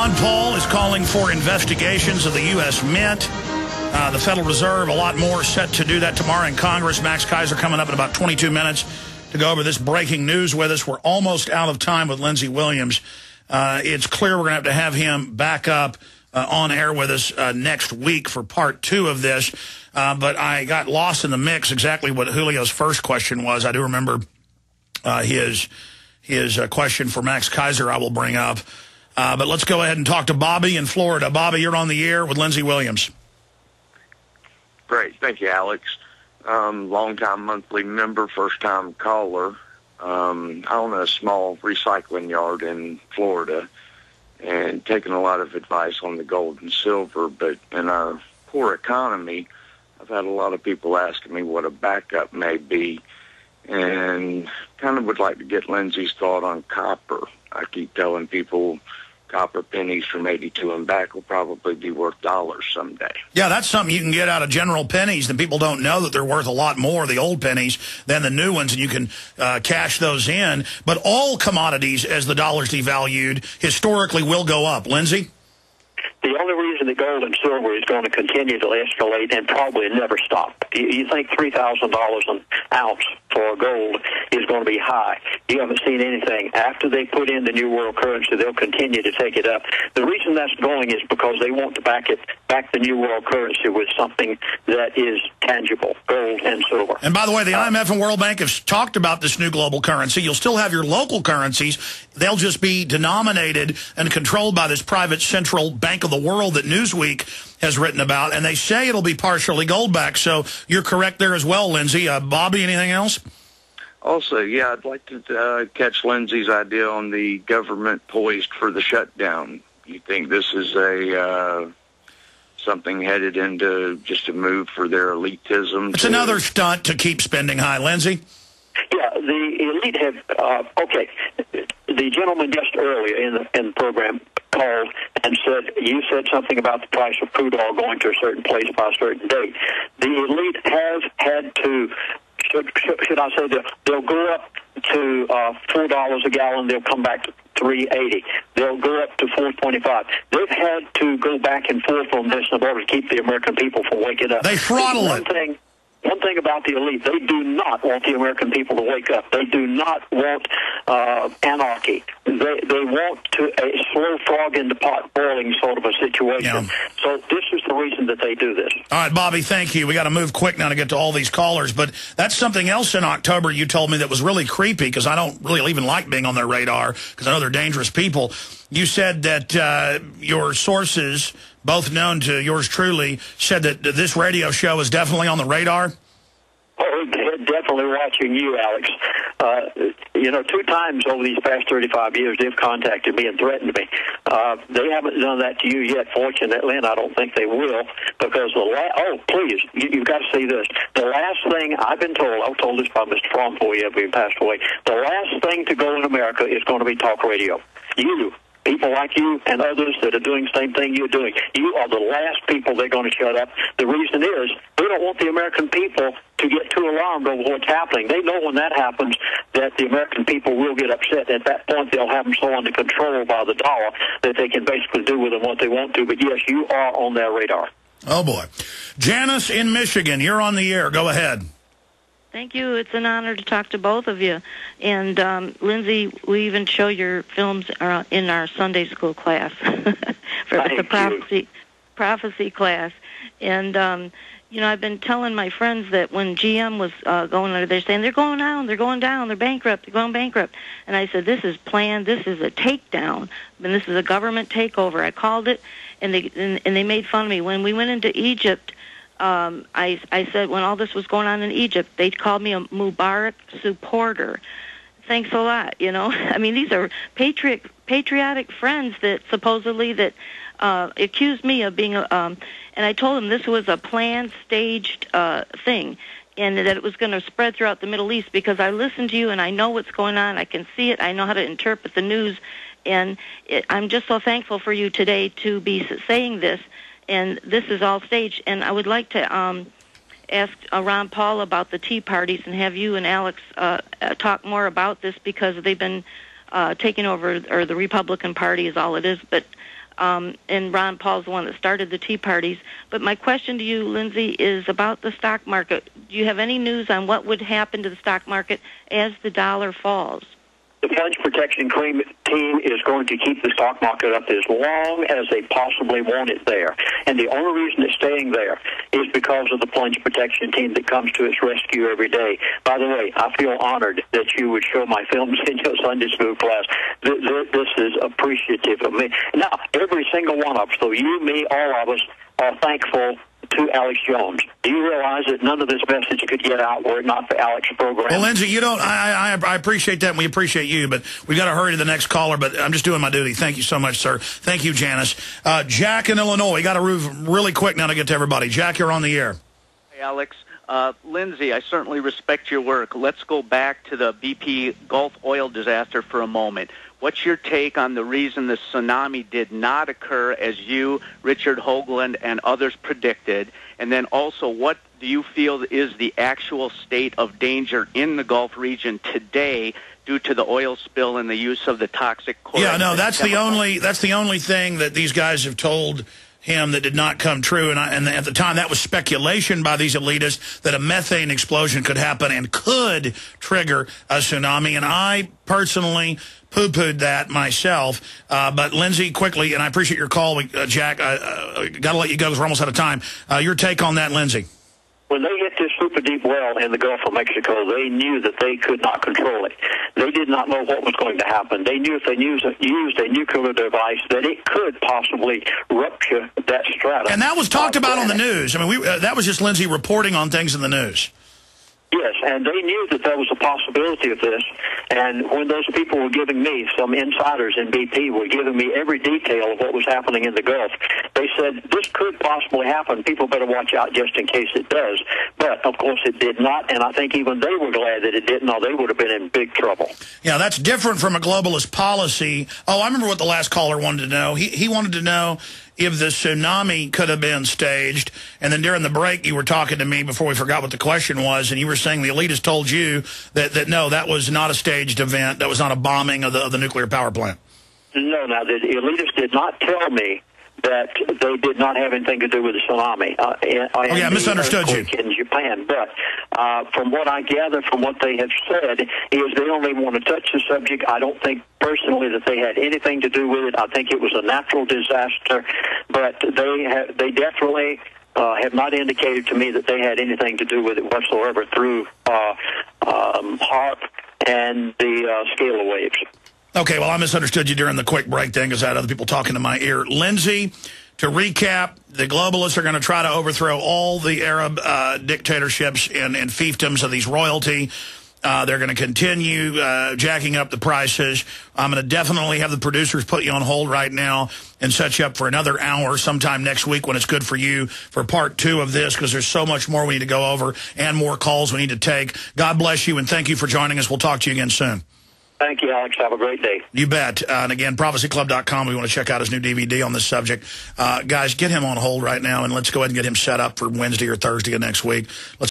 Ron Paul is calling for investigations of the U.S. Mint, the Federal Reserve, a lot more set to do that tomorrow in Congress. Max Kaiser coming up in about 22 minutes to go over this breaking news with us. We're almost out of time with Lindsey-Williams. It's clear we're going to have him back up on air with us next week for part 2 of this. But I got lost in the mix exactly what Julio's first question was. I do remember his question for Max Kaiser I will bring up. But let's go ahead and talk to Bobby in Florida. Bobby, you're on the air with Lindsey-Williams. Great. Thank you, Alex. Long-time monthly member, first-time caller. I own a small recycling yard in Florida and taking a lot of advice on the gold and silver. But in our poor economy, I've had a lot of people asking me what a backup may be, and kind of would like to get Lindsey's thought on copper. I keep telling people copper pennies from 82 and back will probably be worth dollars someday. Yeah, that's something you can get out of general pennies, and people don't know that they're worth a lot more, the old pennies, than the new ones, and you can cash those in. But all commodities, as the dollar's devalued, historically will go up. Lindsey? The only reason that gold and silver is going to continue to escalate and probably never stop. You think $3,000 an ounce for gold is going to be high. You haven't seen anything. After they put in the new world currency, they'll continue to take it up. The reason that's going is because they want to back the new world currency with something that is tangible, gold and silver. And by the way, the IMF and World Bank have talked about this new global currency. You'll still have your local currencies. They'll just be denominated and controlled by this private central bank of the world that Newsweek has written about, and they say it'll be partially gold-backed. So you're correct there as well, Lindsey. Bobby, anything else? Also, yeah, I'd like to catch Lindsey's idea on the government poised for the shutdown. You think this is something headed into just a move for their elitism? It's another stunt to keep spending high. Lindsey? Yeah, the elite have, okay, the gentleman just earlier in the program called and said, you said something about the price of crude oil going to a certain place by a certain date. The elite have had to, should I say, they'll go up to $4 a gallon, they'll come back to $3.80. They'll go up to $4.25. They've had to go back and forth on this in order to keep the American people from waking up. They throttle it. One thing about the elite, they do not want the American people to wake up. They do not want anarchy. They want a slow frog in the pot boiling sort of a situation. Yeah. So this is the reason that they do this. All right, Bobby, thank you. We got to move quick now to get to all these callers. But that's something else in October you told me that was really creepy, because I don't really even like being on their radar because I know they're dangerous people. You said that your sources, both known to yours truly, said that this radio show is definitely on the radar? Oh, they're definitely watching you, Alex. 2 times over these past 35 years, they've contacted me and threatened me. They haven't done that to you yet, fortunately, and I don't think they will, because please, you've got to see this. The last thing I've been told, I was told this by Mr. Frompoy after he passed away, the last thing to go in America is going to be talk radio. People like you and others that are doing the same thing you're doing. You are the last people they're going to shut up. The reason is they don't want the American people to get too alarmed over what's happening. They know when that happens that the American people will get upset. At that point, they'll have them so under control by the dollar that they can basically do with them what they want to. But, yes, you are on their radar. Oh, boy. Janice in Michigan, you're on the air. Go ahead. Thank you. It's an honor to talk to both of you. And, Lindsey, we even show your films in our Sunday school class, for the prophecy class. And, I've been telling my friends that when GM was going there, they're saying, they're going down, they're bankrupt, they're going bankrupt. And I said, this is planned, this is a takedown, and this is a government takeover. I called it, and they made fun of me. When we went into Egypt, I said when all this was going on in Egypt, they called me a Mubarak supporter. Thanks a lot, I mean, these are patriotic friends that supposedly that accused me of being and I told them this was a planned, staged thing, and that it was going to spread throughout the Middle East, because I listen to you and I know what's going on. I can see it. I know how to interpret the news, and I'm just so thankful for you today to be saying this. And this is all staged. And I would like to ask Ron Paul about the Tea Parties and have you and Alex talk more about this, because they've been taking over, or the Republican Party is all it is. But and Ron Paul's the one that started the Tea Parties. But my question to you, Lindsey, is about the stock market. Do you have any news on what would happen to the stock market as the dollar falls? The plunge protection team is going to keep the stock market up as long as they possibly want it there. And the only reason it's staying there is because of the plunge protection team that comes to its rescue every day. By the way, I feel honored that you would show my films in your Sunday school class. This is appreciative of me. Now, every single one of us, so you, me, all of us, are thankful to Alex Jones. Do you realize that none of this message could get out were it not for Alex's program? Well, Lindsey, you don't. I appreciate that, and we appreciate you, but we've got to hurry to the next caller. But I'm just doing my duty. Thank you so much, sir. Thank you, Janice. Jack in Illinois. We got to move really quick now to get to everybody. Jack, you're on the air. Hey, Alex. Lindsey, I certainly respect your work. Let's go back to the BP Gulf oil disaster for a moment. What's your take on the reason the tsunami did not occur as you, Richard Hoagland, and others predicted? And then also, what do you feel is the actual state of danger in the Gulf region today due to the oil spill and the use of the toxic chlorine? Yeah, no, that's the only thing that these guys have told him that did not come true, and at the time that was speculation by these elitists that a methane explosion could happen and could trigger a tsunami, and I personally poo-pooed that myself. But Lindsey, quickly, and I appreciate your call, Jack, got to let you go because we're almost out of time. Your take on that, Lindsey? When they hit this super deep well in the Gulf of Mexico, they knew that they could not control it. They did not know what was going to happen. They knew if they used a nuclear device that it could possibly rupture that stratum. And that was talked about on the news. I mean, that was just Lindsey reporting on things in the news. Yes, and they knew that there was a possibility of this. And when those people were giving me, some insiders in BP were giving me every detail of what was happening in the Gulf, they said, this could possibly happen. People better watch out just in case it does. But, of course, it did not, and I think even they were glad that it didn't, or they would have been in big trouble. Yeah, that's different from a globalist policy. Oh, I remember what the last caller wanted to know. He wanted to know if the tsunami could have been staged. And then during the break, you were talking to me before we forgot what the question was, and you were saying the elitists told you that no, that was not a staged event. That was not a bombing of the nuclear power plant. No, now, the elitists did not tell me that they did not have anything to do with the tsunami. I misunderstood you. In Japan. But from what I gather from what they have said is they only want to touch the subject. I don't think personally that they had anything to do with it. I think it was a natural disaster. But they definitely have not indicated to me that they had anything to do with it whatsoever through HAARP and the scalar waves. Okay, well, I misunderstood you during the quick break thing because I had other people talking to my ear. Lindsey, to recap, the globalists are going to try to overthrow all the Arab dictatorships and fiefdoms of these royalty. They're going to continue jacking up the prices. I'm going to definitely have the producers put you on hold right now and set you up for another hour sometime next week when it's good for you for part 2 of this, because there's so much more we need to go over and more calls we need to take. God bless you, and thank you for joining us. We'll talk to you again soon. Thank you, Alex. Have a great day. You bet. And again, prophecyclub.com. We want to check out his new DVD on this subject. Guys, get him on hold right now, and let's go ahead and get him set up for Wednesday or Thursday of next week. Let's